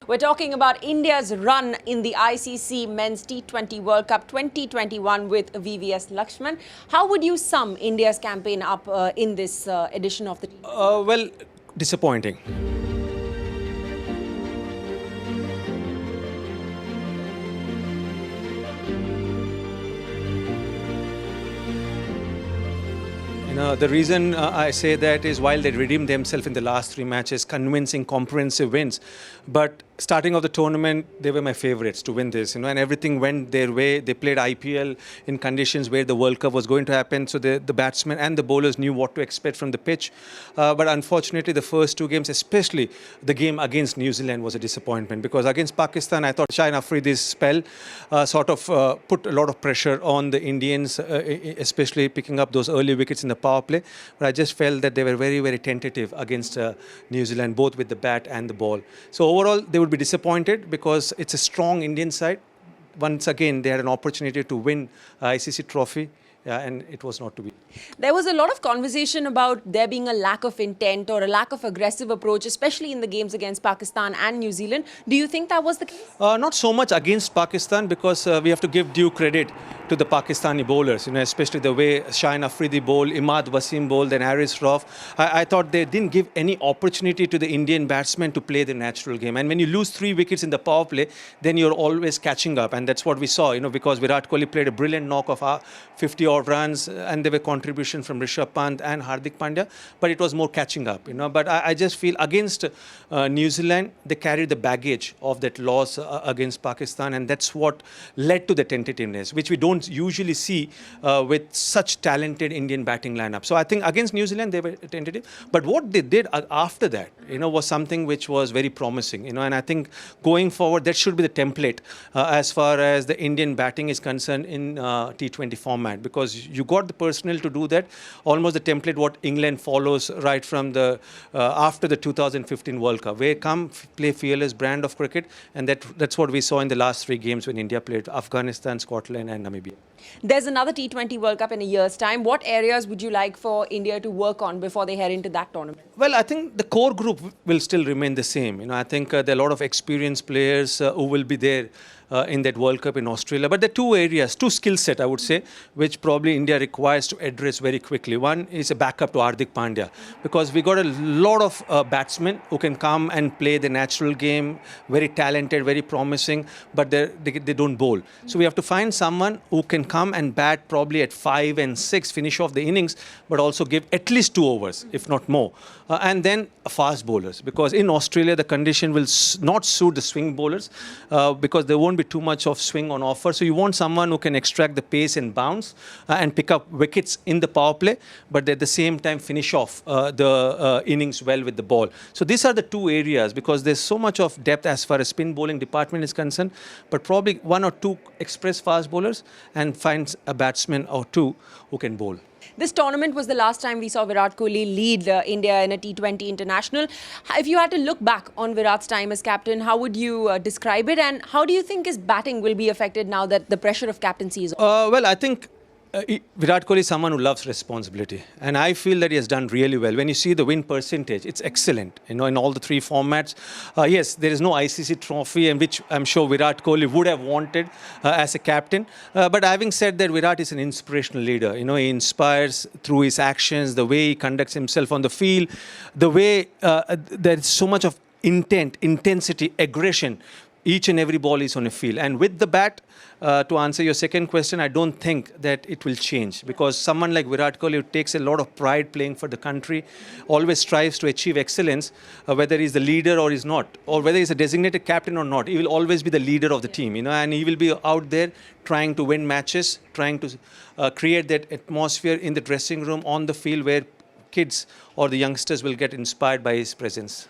We're talking about India's run in the ICC Men's T20 World Cup 2021 with VVS Lakshman. How would you sum India's campaign up in this edition of the T20? Well, disappointing. The reason I say that is while they redeemed themselves in the last three matches, convincing, comprehensive wins, but starting of the tournament, they were my favorites to win this, and everything went their way. They played IPL in conditions where the World Cup was going to happen, so the batsmen and the bowlers knew what to expect from the pitch. But unfortunately, the first two games, especially the game against New Zealand, was a disappointment because against Pakistan, I thought Shaheen Afridi's spell put a lot of pressure on the Indians, especially picking up those early wickets in the power play. But I just felt that they were very, very tentative against New Zealand, both with the bat and the ball. So overall, they would be disappointed because it's a strong Indian side. Once again, they had an opportunity to win ICC trophy. Yeah, and it was not to be. There was a lot of conversation about there being a lack of intent or a lack of aggressive approach, especially in the games against Pakistan and New Zealand. Do you think that was the case? Not so much against Pakistan because we have to give due credit to the Pakistani bowlers, especially the way Shaheen Afridi bowled, Imad Wasim bowled, then Haris Rauf. I thought they didn't give any opportunity to the Indian batsmen to play the natural game. And when you lose 3 wickets in the power play, then you're always catching up. And that's what we saw, because Virat Kohli played a brilliant knock of 50 runs, and there were contributions from Rishabh Pant and Hardik Pandya, but it was more catching up, But I just feel against New Zealand, they carried the baggage of that loss against Pakistan, and that's what led to the tentativeness, which we don't usually see with such talented Indian batting lineup. So I think against New Zealand, they were tentative, but what they did after that, was something which was very promising, and I think going forward, that should be the template as far as the Indian batting is concerned in T20 format, because you got the personnel to do that, almost the template what England follows right from the after the 2015 World Cup, where come play fearless brand of cricket, and that's what we saw in the last 3 games when India played Afghanistan, Scotland and Namibia. There's another T20 World Cup in a year's time. What areas would you like for India to work on before they head into that tournament? Well, I think the core group will still remain the same. I think there are a lot of experienced players who will be there in that World Cup in Australia. But there are two skill set, I would say, which probably India requires to address very quickly. One is a backup to Hardik Pandya, because we got a lot of batsmen who can come and play the natural game, very talented, very promising, but they don't bowl. So we have to find someone who can come and bat probably at 5 and 6, finish off the innings, but also give at least 2 overs, if not more. And then fast bowlers, because in Australia, the condition will not suit the swing bowlers because there won't be too much of swing on offer. So you want someone who can extract the pace and bounce and pick up wickets in the power play, but at the same time finish off the innings well with the ball. So these are the 2 areas, because there's so much of depth as far as spin bowling department is concerned, but probably 1 or 2 express fast bowlers and finds a batsman or 2 who can bowl. This tournament was the last time we saw Virat Kohli lead India in a T20 international. If you had to look back on Virat's time as captain, how would you describe it? And how do you think his batting will be affected now that the pressure of captaincy is on? Well, I think Virat Kohli is someone who loves responsibility, and I feel that he has done really well. When you see the win percentage, it's excellent. In all the 3 formats. Yes, there is no ICC trophy, and which I'm sure Virat Kohli would have wanted as a captain. But having said that, Virat is an inspirational leader. He inspires through his actions, the way he conducts himself on the field, the way there's so much of intensity, aggression. Each and every ball is on a field. And with the bat, to answer your second question, I don't think that it will change, because someone like Virat Kohli, who takes a lot of pride playing for the country, always strives to achieve excellence, whether he's the leader or he's not, or whether he's a designated captain or not. He will always be the leader of the team, and he will be out there trying to win matches, trying to create that atmosphere in the dressing room, on the field, where kids or the youngsters will get inspired by his presence.